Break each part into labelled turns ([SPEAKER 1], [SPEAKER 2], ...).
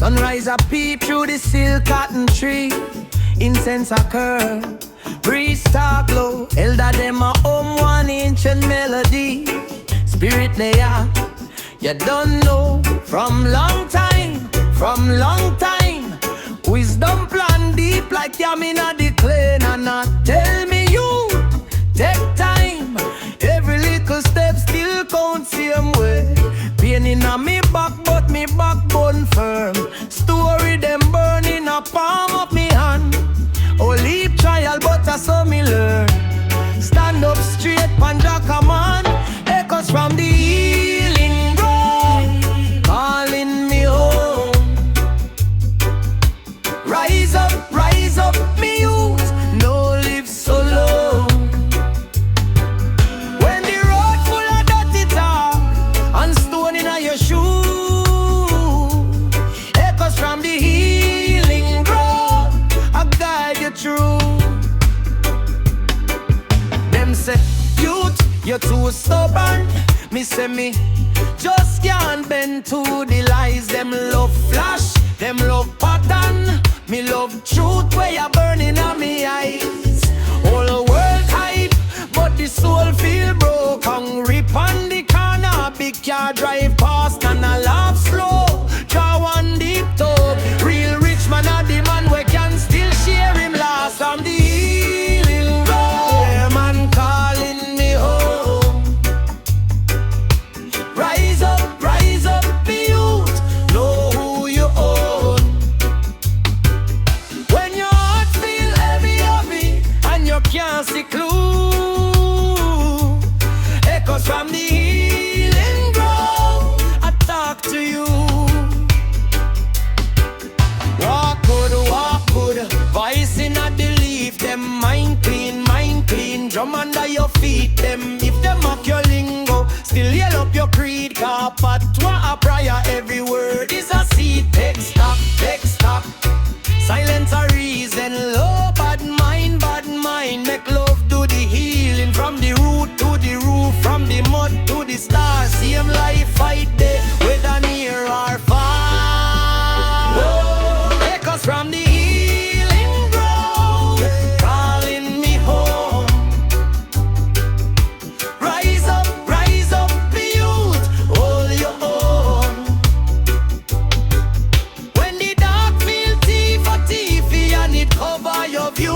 [SPEAKER 1] Sunrise a peep through the silk cotton tree. Incense a curl, breeze talk low. Elder them a hum 1 inch and melody. Spirit they are, you don't know. From long time, from long time. Wisdom plan deep like yam inna the clay. Nana tell me you, take time. Every little step still count same way. Pain inna me back but me backbone firm. Story them burn in a palm of me hand. Only trial but I saw me learn. Stand up straight panja come on. Echoes from the healing ground calling me home. Rise up me youth, no live so low. When the road full of dirty talk and stone in your shoe, echoes from the healing ground, I guide you through. Them say, youth, you're too stubborn. Me say me just can't bend to the lies. Them love flash, them love pattern. Me love truth where you're burning on me eyes. All the world hype, but the soul feel broke. Hungry on the corner, big car drive past and I laugh slow. Draw one deep talk. Real rich man are the man we can still share him last. I'm the healing road. Yeah, man calling me home. Rise up, be youth. Know who you own. When your heart feel heavy, and you can't see clue. Echoes from the healing ground, I talk to you. Walk good, voice in a belief. Them mind clean. Drum under your feet. Them if them mock your lingo, still yell up your creed. Car patwa a prayer, every word is a seed. Take stock. Silence a reason, low bad mind. Make love do the healing. From the root to the roof, from the mud to the stars. Same life fight day, whether near or far. Echoes from the healing ground, calling me home. Rise up, be youth, hold your own. When the dark feel teefy and it cover your view.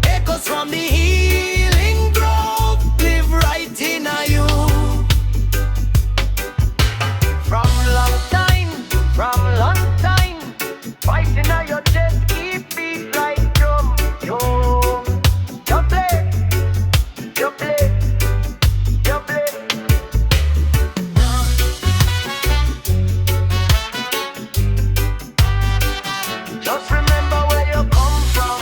[SPEAKER 1] Echoes from the healing grove, live right in you. From long time, fighting on your chest, keep beat like drum. You play. Just remember where you come from.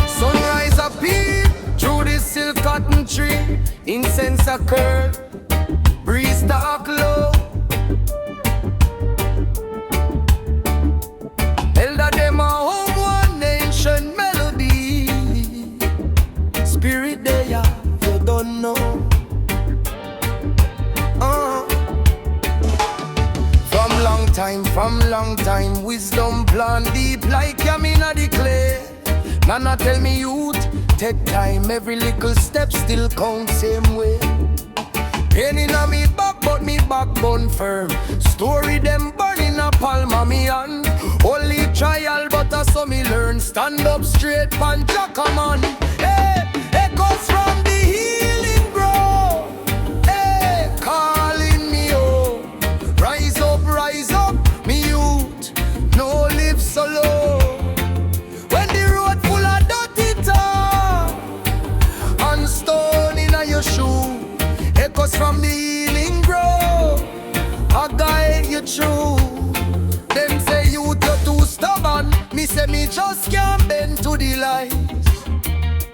[SPEAKER 1] Sunrise a peep through the silk cotton tree. Incense a curl, breeze dark low. Elder them a home 1 ancient melody. Spirit they are, you don't know. From long time, wisdom plan deep like yam inna the clay. Nana tell me youth, take time, every little step still count same way. Pain inna me back but me backbone firm. Story them burn in a palm of me hand. Only trial but I saw me learn. Stand up straight panja come on. Hey, echoes from the healing ground. Hey, calling me home. Rise up, me youth, no live so low. When the road full of dirty talk and stone in your shoe. Echoes from the healing grove, I guide you through. Them say youth, you're too to the lies.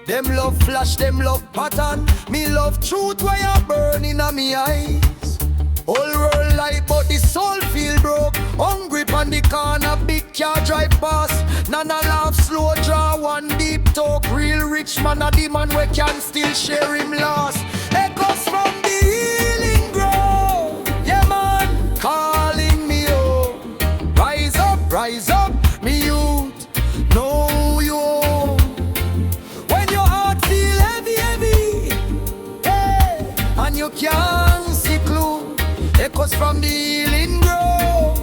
[SPEAKER 1] Them love flash, them love pattern. Me love truth where you burn in me eyes. Whole world life but the soul feel broke. Hungry pan the corner, big car drive past. Nana laugh slow, draw one deep talk. Real rich man a the man we can still share him loss. Echoes from the healing grove. Yeah man, calling me home. Rise up, me youth. Know you. When your heart feel heavy, hey, and you can't see clue. Echoes from the healing grove,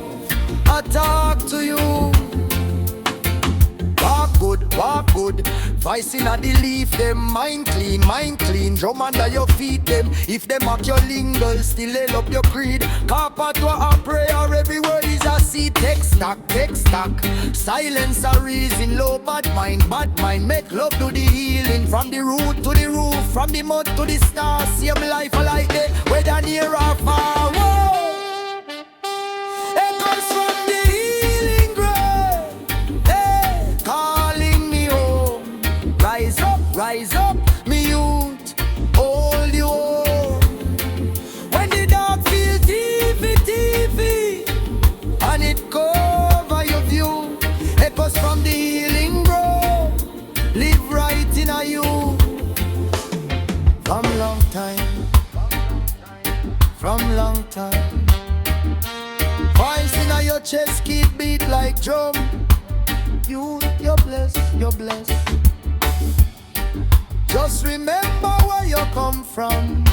[SPEAKER 1] I talk to you. Walk good, vice in a the leaf, them mind clean, drum under your feet, them. If them mock your lingo, still lay up your creed. Carpet to a prayer, every word is a seed. Take stock, silence a reason, low bad mind, make love to the healing. From the root to the roof, from the mud to the stars, same life like that, whether near or far. Whoa. Echoes from the healing grave, hey, calling me home. Rise up, me youth, hold you home. When the dark feel TV, and it cover your view. Echoes from the healing grove, live right in a you. From long time, voice in your chest keep beat like drum. You're blessed. Just remember where you come from.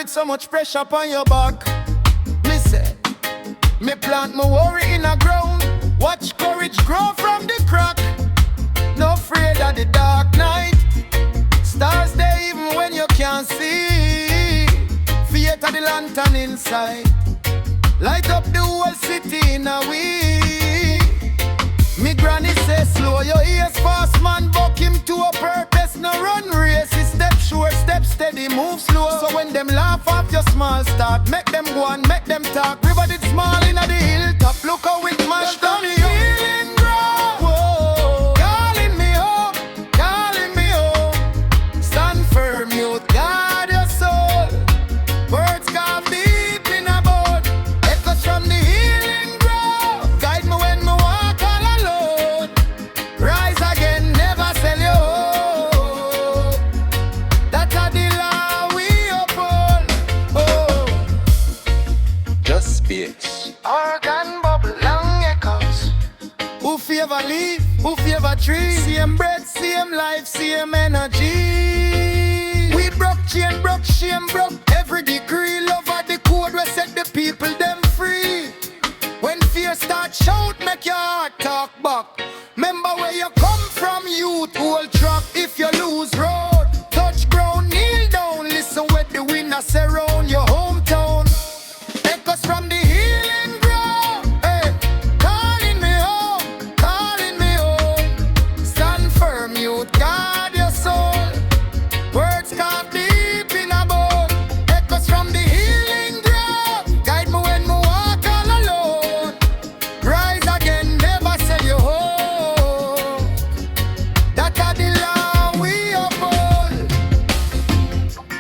[SPEAKER 2] So much pressure upon your back. Me say, me plant my worry in the ground. Watch courage grow from the crack. No afraid of the dark night. Stars there even when you can't see. Faith of the lantern inside. Light up the whole city in a week. Me granny say slow your ears fast man. Buck him to a purpose. No run race. Step sure, step steady, move slow. So when them laugh off your small start, make them go and make them talk. River did small in the hilltop. Look how it mashed down the healing ground. Whoa, calling me home. Stand firm, youth, guard your soul. Words come deep in a boat. Echoes from the healing ground. Guide me when me walk all alone. organ bubble, long echoes. Who favor leaf, who favor tree? Same bread, same life, same energy. We broke chain, broke shame, broke every decree. Love of the code, we set the people them free. When fear start shout, make your heart talk back. Remember where you come from, youth, hold track. If you lose road, touch ground, kneel down. Listen what the winner say round your hometown. Echoes from the healing ground, hey, calling me home, calling me home. Stand firm, youth, guard your soul. Words carved deep in a bone. Echoes from the healing ground, guide me when me walk all alone. Rise again, never sell your home. That are the law we uphold.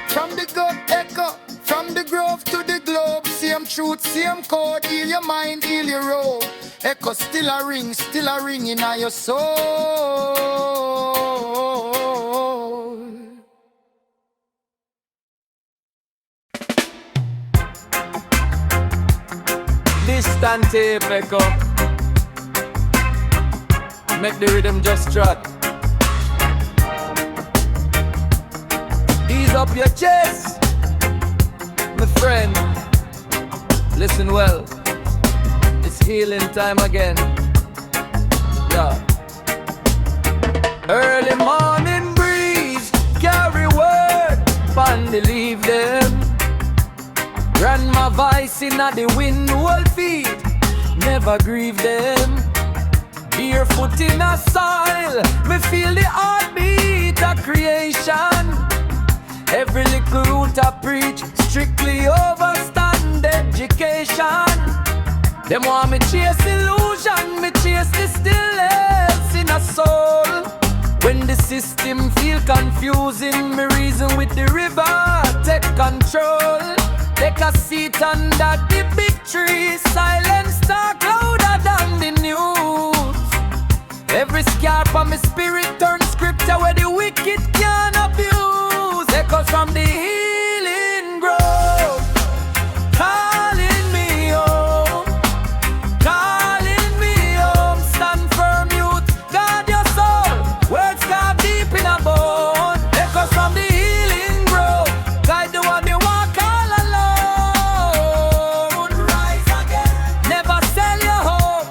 [SPEAKER 2] From the gut echo, from the grove to the globe. Same truth, same code, heal your mind, heal your road. Echo still a ring in your soul.
[SPEAKER 1] Distant tape echo. Make the rhythm just trot. Ease up your chest, my friend. Listen well. It's healing time again. Yeah. Early morning breeze carry word, pan the leave them. Grandma voice in the wind will feed, never grieve them. Barefoot in a soil, me feel the heartbeat of creation. Every little root I preach, strictly overstand education. Them want me chase illusion, me chase the stillness in a soul. When the system feel confusing, me reason with the river, take control. Take a seat under the big tree, silence talk louder than the news. Every scar on my spirit turn scripture where the wicked can abuse. Echoes from the healing grove, calling me home, calling me home. Stand firm, youth, guard your soul. Words carved deep in a bone. Echoes from the healing grove, guide the one you walk all alone. Rise again, never sell your hope.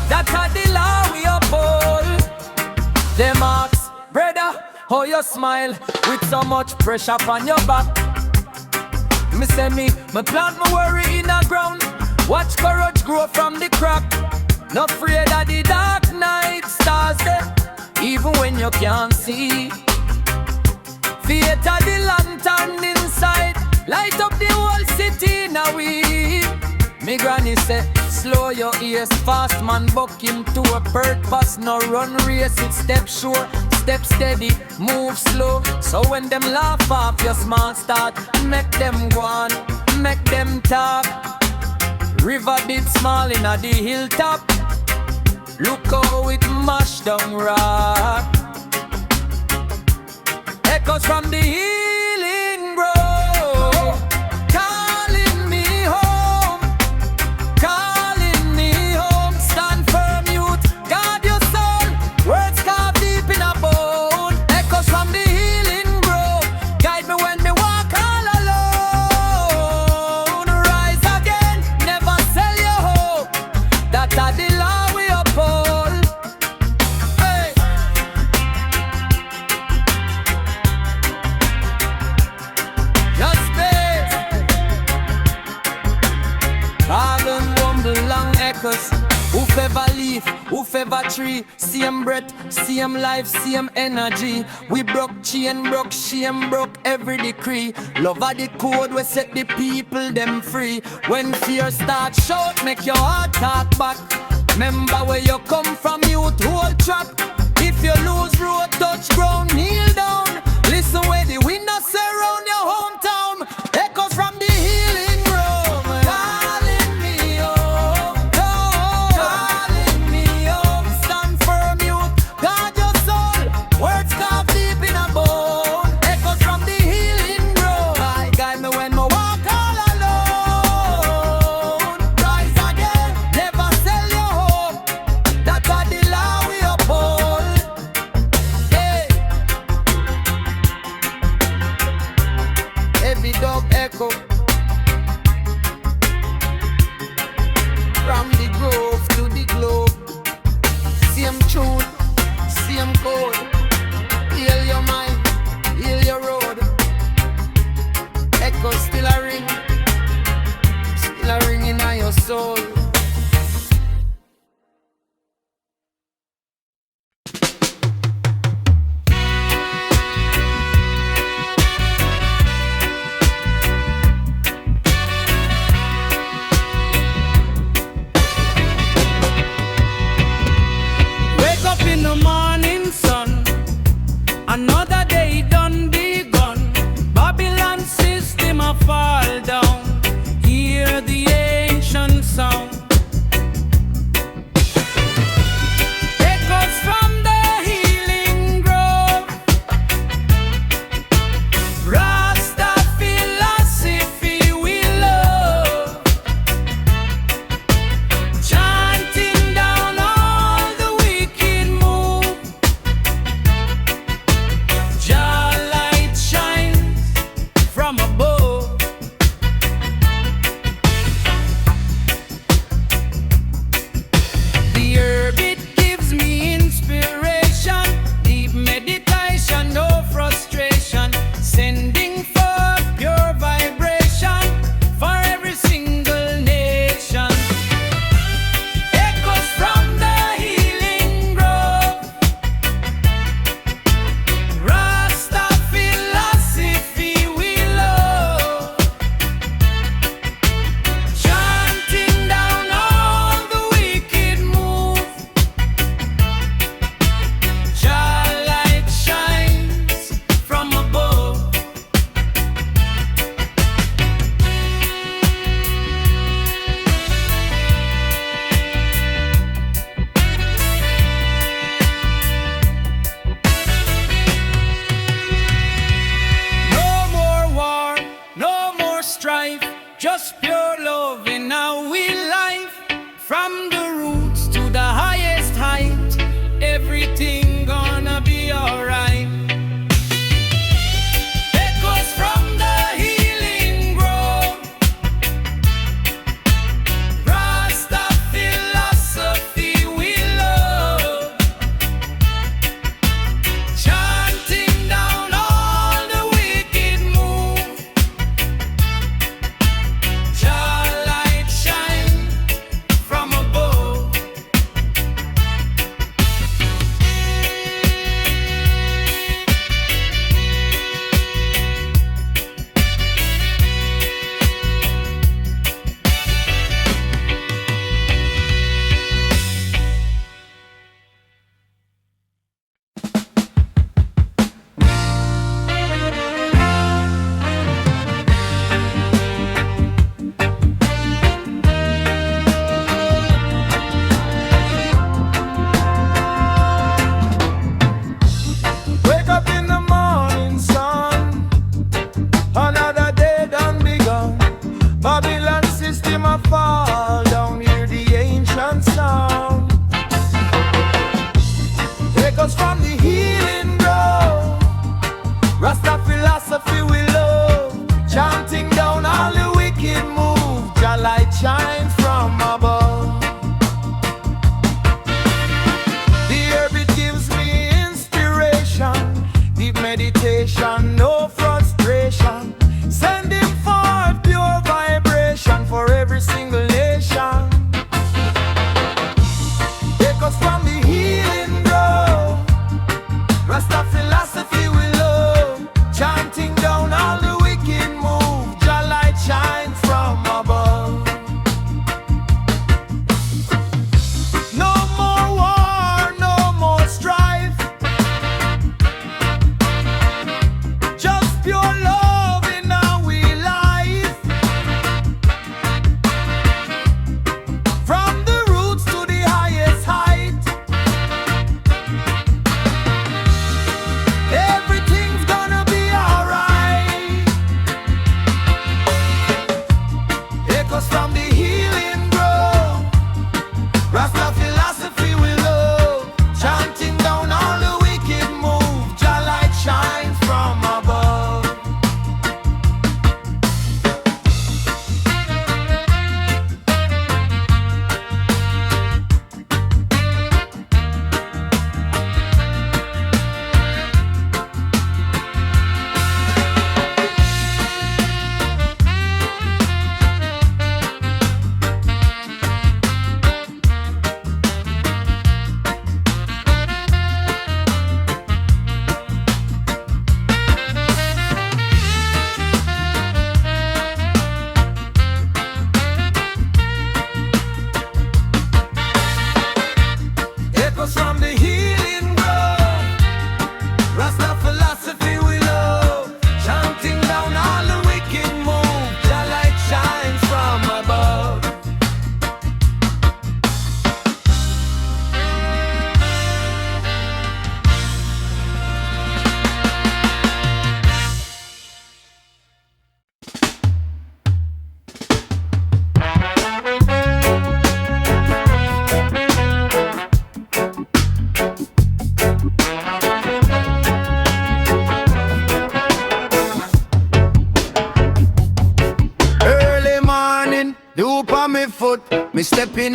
[SPEAKER 1] That's how the law we uphold. Them ask, brother, how you smile with so much pressure on your back? Me say me plant my worry in the ground. Watch courage grow from the crack. Not afraid of the dark night stars there, even when you can't see. Faith of the lantern inside, light up the whole city now we. Me granny say, slow your ears, fast man buck him to a purpose. No run race, it's step sure, step steady, move slow. So when them laugh off your small start, make them go on, make them talk. River did small in a the hilltop. Look how it mash down rock. Echoes from the healing grove, calling me home, calling me home. Stand firm, youth, guard your soul. Words carved deep in a bone. Echoes from the healing grove, guide me when me walk all alone. Rise again, never sell your hope. That are the law we uphold. Hey. Just space. Carbon rumble long echoes. Who favor leaf, who favor tree. Same breath, same life, same energy. We broke chain, broke shame, broke every decree. Love of the code, we set the people them free. When fear start shout, make your heart talk back. Remember where you come from, youth, hold track. If you lose road, touch ground, kneel down. Listen where the winner say round your hometown. Echoes from the healing room, calling me home, calling me home. Stand firm, youth, guard your soul. Words carved deep in a bone. Echoes from the healing room, I guide me when me walk all alone. Rise again,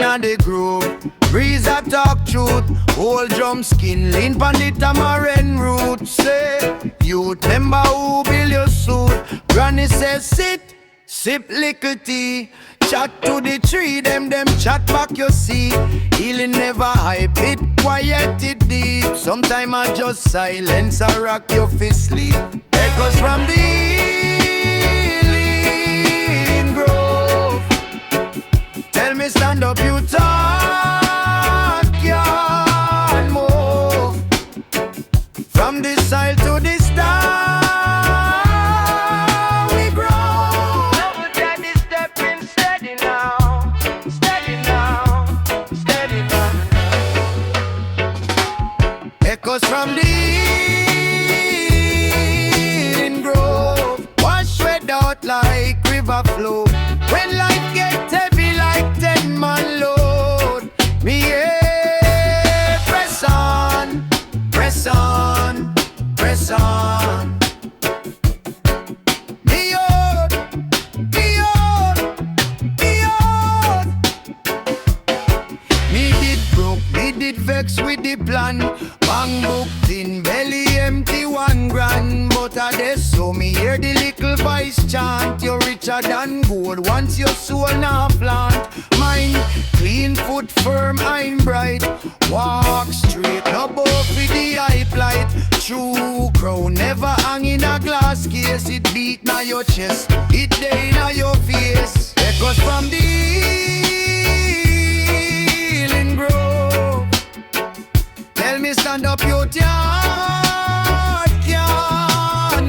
[SPEAKER 1] on the groove. Breeze a talk truth. Old drum skin lean pon the tamarind root. Say, youth member who build your suit. Granny says sit, sip little tea. Chat to the tree, them chat back you see. Healing never hype it, quiet it deep. Sometime I just silence or rock your fist sleep. Echoes from the healing grove. Tell me stand up, you talk, can't move. From the soil to the star. From the healing grove, wash red out like river flow. When life get heavy like 10-man load, me yeah, press on, press on, press on. Me on, me on, me on. Me did broke, me did vex with the plan. Bang booked in belly empty $1,000. But I des so me hear the little voice chant. You're richer than gold once your soul now plant. Mind clean, foot firm, I'm bright. Walk straight, no both with the hype light. True crown never hang in a glass case. It beat na your chest, it day na your face. Echoes from the healing grove. Tell me stand up, you can't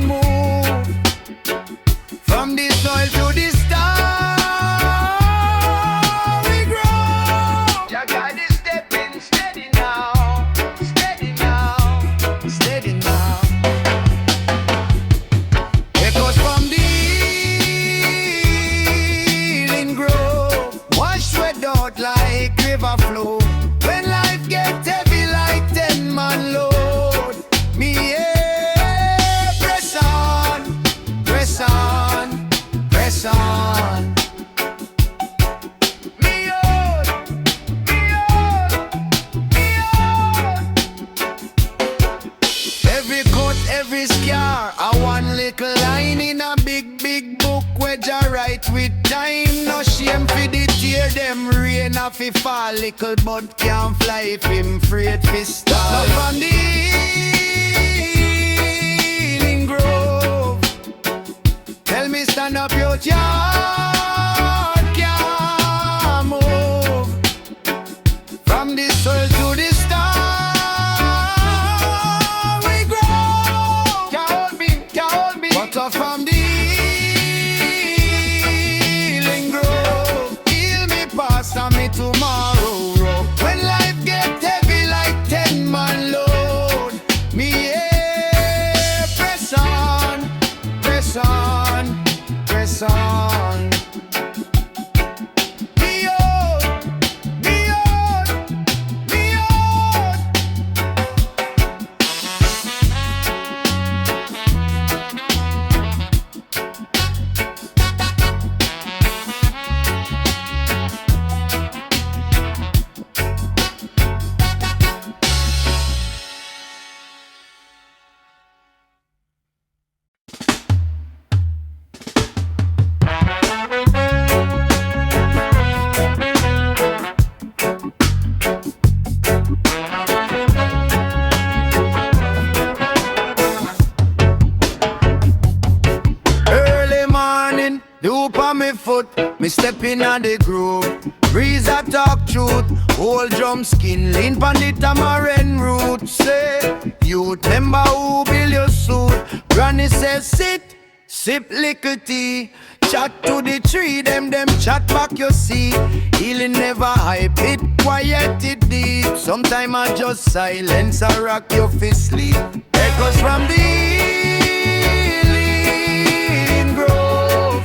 [SPEAKER 1] move. From the soil to the star we grow. Jah God is stepping steady now, steady now, steady now. Echoes from the healing grove. Wash red out like river flow. When life gets heavy like 10-man load, me yeah, press on, press on, press on. Me on, me on, me on. Every cut, every scar, a one little line in a big, big book where Jah write with time. No shame for the tear, them rain off fi fall. Little bud can't fly if him afraid fi start. Up on the healing grove. Tell me stand up, you can't move. From the soil to the star we grow. Can't hold me, can't hold me. But up from the healing grove, heal me past and me tomorrow. When life get heavy like 10-man load, me yeah, press on, press on, press on. Me on, me on, me on. Me foot, me stepping on the groove. Breeze a talk truth. Old drum skin lean pon the tamarind root. Say, youth member who build your suit. Granny says sit, sip little tea. Chat to the tree, them chat back you see. Healing never hype it, quiet it deep. Sometime I just silence or rock your fist sleep. Echoes from the healing grove.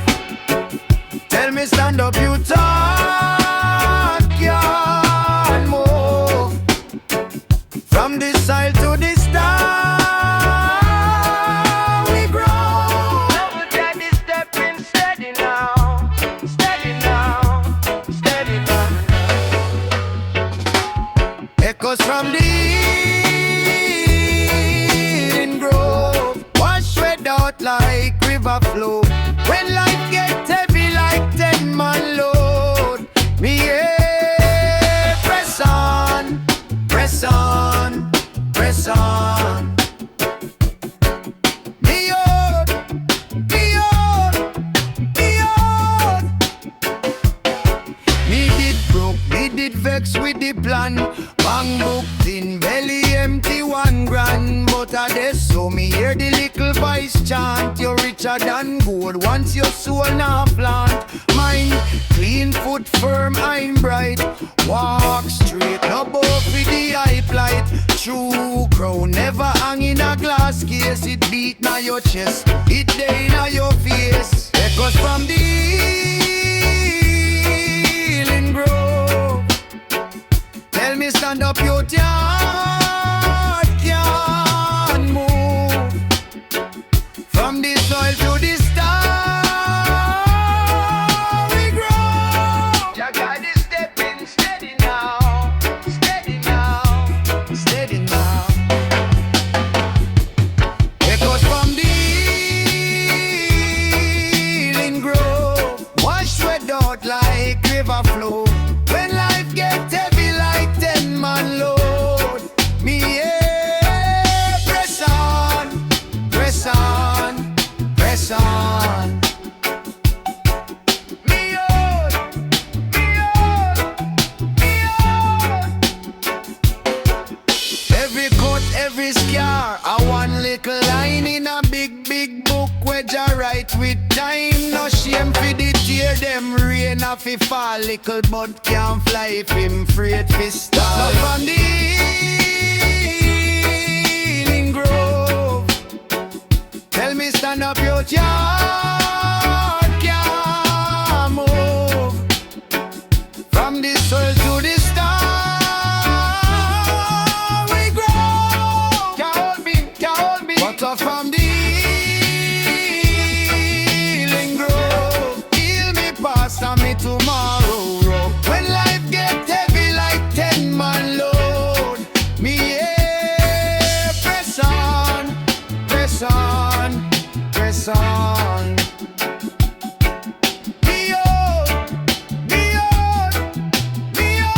[SPEAKER 1] Tell me stand up, you talk, can't move. From the soil to the star we grow. Double daddy stepping steady now, steady now, steady now.
[SPEAKER 2] did vex with the plan. Bang booked in, belly empty, 1 grand. But I des so me hear the little voice chant. You're richer than gold once your soul now plant. Mind clean, foot firm, I'm bright. Walk straight, no both with the eye plight. True crown never hang in a glass case. It beat na your chest, it day na your face. Echoes from the healing grove. Tell me stand up, your heart can move. From the soil to the star we grow. Jah God is stepping steady now, steady now, steady now. Echoes from the healing grove. Wash red out like river flow. When life get heavy like 10-man load. Me yeah, press on, press on, press on. Me on, me on, me on. Every cut, every scar, a one little line in a big, big book where Jah write with time. No shame for the tear, them rain off fi fall. Little bud can't fly if him afraid fi stall. Up on the healing grove. Tell me stand up, your heart can move. From the soil to the star we grow. Can't hold me, can't hold me. But up from the healing grove. Heal me past and me tomorrow. When life get heavy like 10-man load. Me yeah, press on, press on, press on. Me on, me on, me on.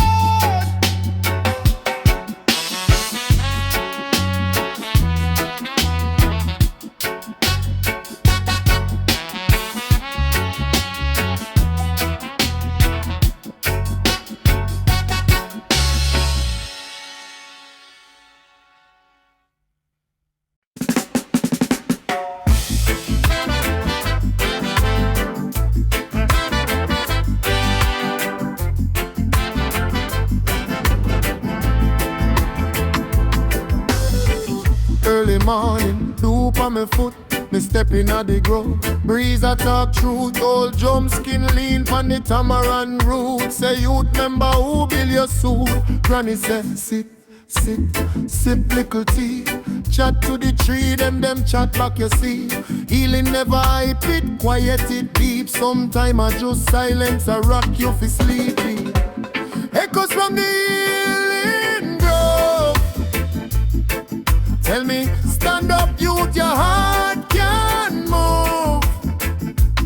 [SPEAKER 3] Early morning, dew on my foot, me stepping at the grove. Breeze a talk truth, old jump skin lean pon the tamarind root. Say youth member who build your suit. Granny say sit, sit, sip little tea. Chat to the tree, them chat back you see. Healing never hype it, quiet it deep. Sometime I just silence, I rock you for sleepy. Echoes from the healing grove. Tell me, stand up, youth, your heart can move.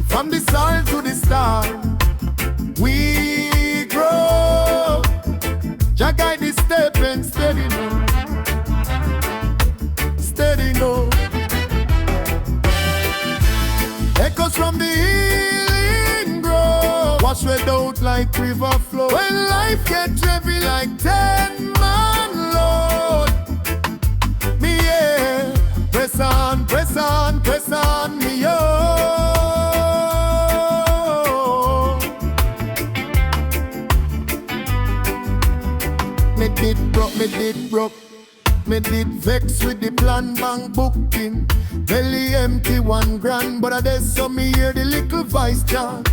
[SPEAKER 3] From the soil to the star, we grow. Jah guide the step and steady now, steady now. Echoes from the healing grove. Wash red out like river flow. When life gets heavy like 10-man load. Me yeah, press on, press on, press on, me yo. Me did broke, me did broke. Me did vex with the plan, bang booking. Belly empty, 1 grand, but I des so me hear the little voice chant.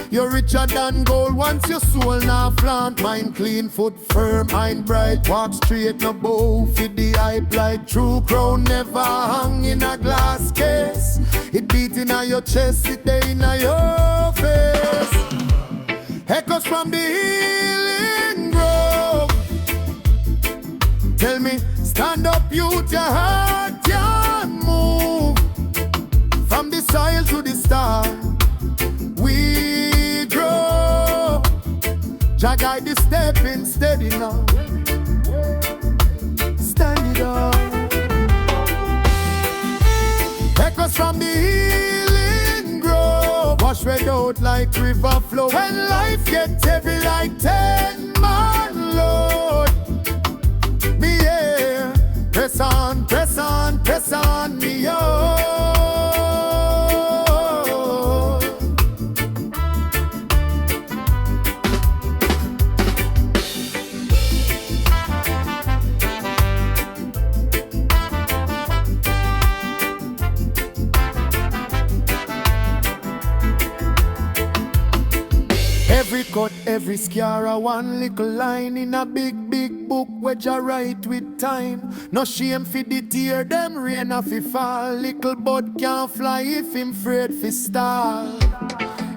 [SPEAKER 3] You're richer than gold once your soul now flaunt. Mind clean, foot firm, mind bright. Walk straight, no bow, fit the eye blight. True crown never hang in a glass case. It beat in your chest, it day in your face. Echoes from the healing grove. Tell me, stand up, youth, your heart can move. From the soil to the star, we grow. Jah guide the stepping steady now, stand it up. Echoes from the healing grove. Wash red out like river flow. When life gets heavy like 10 miles. cut every scar a one little line in a big, big book where Jah write with time. No shame fi the tear, them rain a fi fall. Little bird can't fly if him afraid fi stall.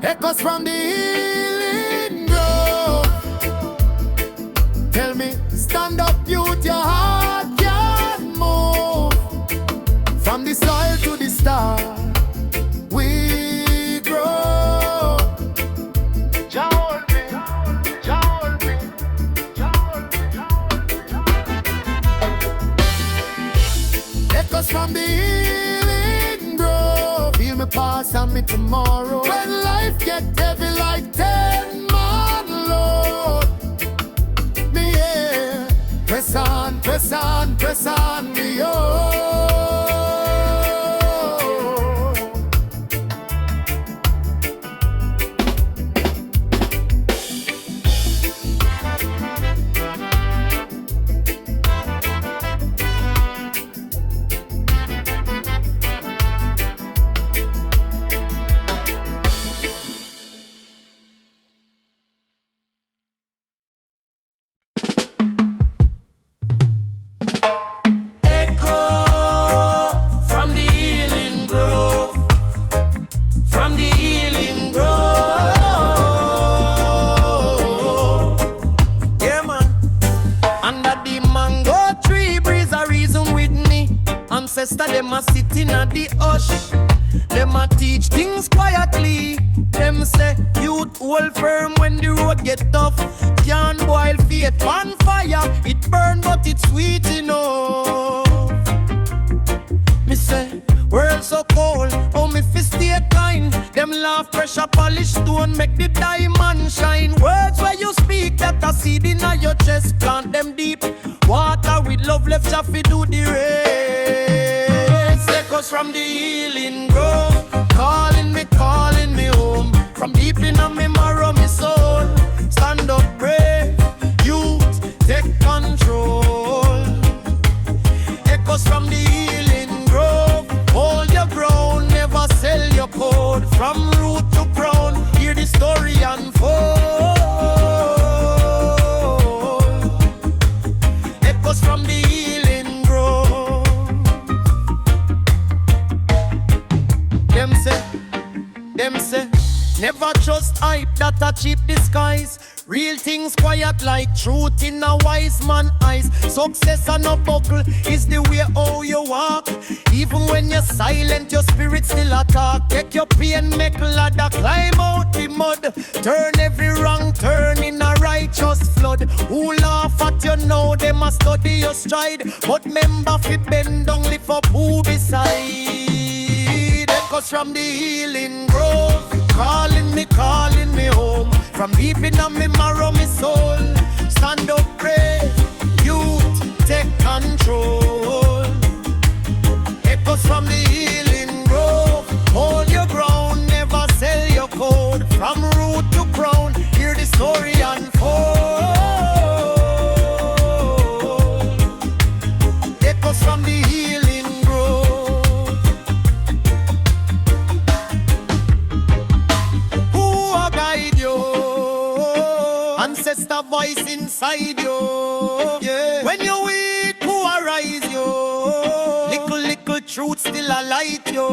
[SPEAKER 3] Echoes from the healing grove. Tell me, stand up, youth, your heart can move. From the soil to the star, we grow. Jah hold me, Jah hold me, Jah hold me, Jah hold me. Echoes from the healing grove. Feel me past and me tomorrow. When life get heavy like 10 man load, me yeah, press on, press on, press on, me oh.
[SPEAKER 1] Them a sitting at the hush. Them a teach things quietly. Them say youth hold firm when the road get tough. Can't boil faith on fire. It burn but it's sweet enough. Me say world so cold, oh me fi stay kind. Them laugh pressure polish stone make the diamond shine. Words where you speak that a seed in your chest. Plant them deep. Water with love left ya fi do the rest. Echoes from the healing grove, calling me home. From deep in me marrow, me soul. Stand up, brave, youth, take control. Echoes from the healing grove, hold your ground, never sell your code. From root to crown, hear the story unfold. Echoes from the healing grove. Them say, never trust hype that a cheap disguise. Real things quiet like truth in a wise man eyes. Success and no buckle is the way how you walk. Even when you're silent, your spirit still attack. Take your pain, make ladder, climb out the mud. Turn every wrong turn in a righteous flood. Who laugh at you now, they must study your stride. But remember fi bend down, lift up who beside. Echoes from the healing grove, calling me home. From deep in me marrow, me soul. Stand up, pray, youth, take control. Echoes from the healing grove, hold your ground, never sell your code. From root to crown, hear the story unfold. Echoes from the healing grove. Who will guide you? Ancestor voice inside you. Yeah. When you're weak, who arise you? Little truth still a light you.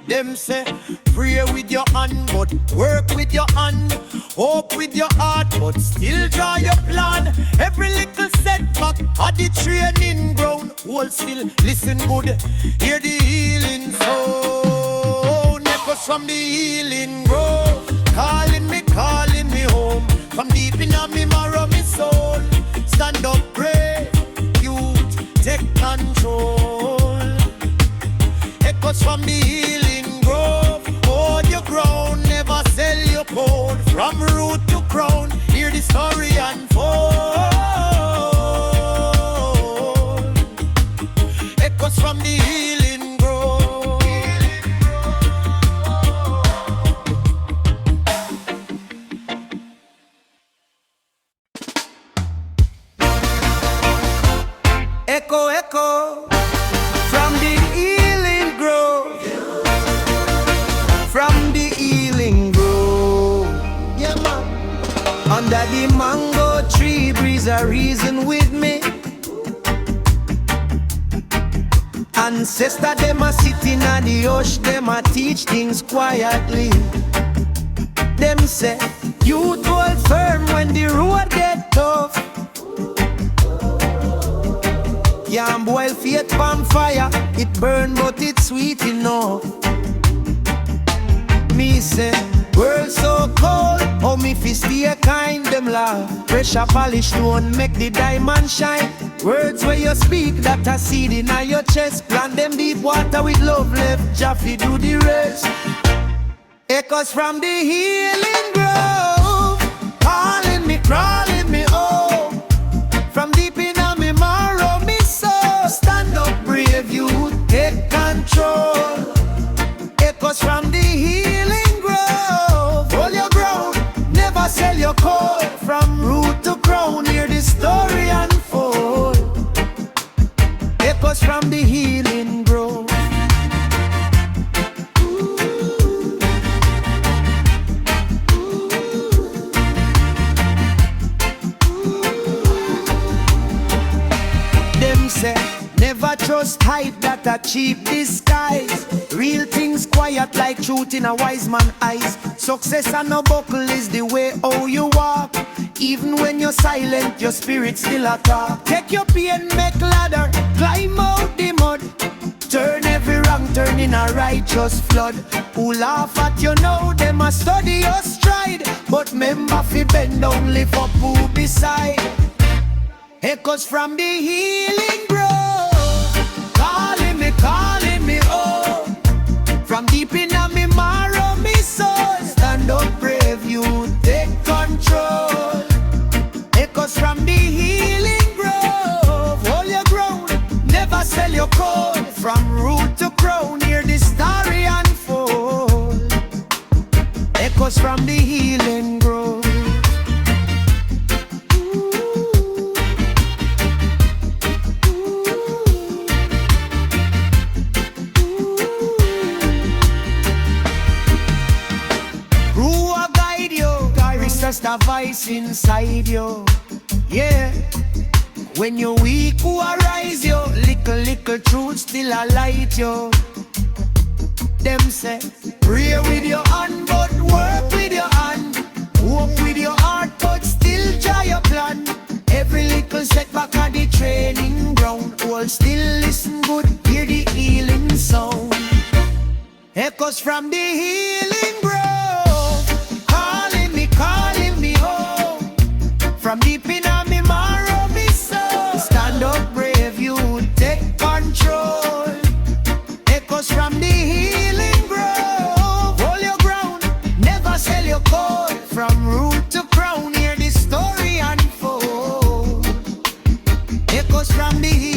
[SPEAKER 1] Them say, pray with your hand, but work with your hand. Hope with your heart, but still draw your plan. Every little setback at the training ground. Hold still, listen good, hear the healing sound. Echoes from the healing grove, calling me home. From deep in me marrow, me soul. Stand up, pray, youth, take control. Echoes from the healing grove, hold your ground, never sell your code. From root to crown, hear the story unfold. Echoes from the healing grove. Echo, echo, from the healing grove. From the healing grove. Yeah, man. Under the mango tree, breeze a reason with me. Ancestor them a sitting on the hush, them a teach things quietly. Them say, youth hold firm when the road get tough. Yam boil faith pan fire, it burn but it's sweet enough. Me say, world so cold, oh me fi stay kind, them laugh. Pressure polish stone make the diamond shine. Words where you speak that a seed in your chest. Plant them deep water with love left, Jaffe do the rest. Echoes from the healing grove, calling me, crawling me home. From deep in me marrow, me soul. Stand up brave youth, take control. Echoes from the healing grove, hold your ground, never sell your coal. From root to crown, hear the story unfold. Echoes from the healing grove. Them say, never trust hype that a cheap disguise. Real things quiet like truth in a wise man's eyes. Success and no buckle is the way how you walk. Even when you're silent, your spirit still a talk. Take your pain, make ladder, climb out the mud. Turn every wrong turn in a righteous flood. Who laugh at you now, them a study your stride. But remember fi bend down, lift up who beside. Echoes from the healing grove, calling me home. From deep in me marrow, me soul. Stand up brave, you take control. Echoes from the healing grove, hold your ground, never sell your coal. From root to crown, hear the story unfold. Echoes from the healing grove. Just a voice inside you, yeah. When you're weak, who arise you? Little truth still a light you. Them say, pray with your hand, but work with your hand. Hope with your heart, but still try your plan. Every little setback on the training ground. All still listen good, hear the healing sound. Echoes from the healing grove, calling me home. From deep in me marrow, me soul. Stand up brave, you take control. Echoes from the healing grove, hold your ground, never sell your coal. From root to crown, hear the story unfold. Echoes from the healing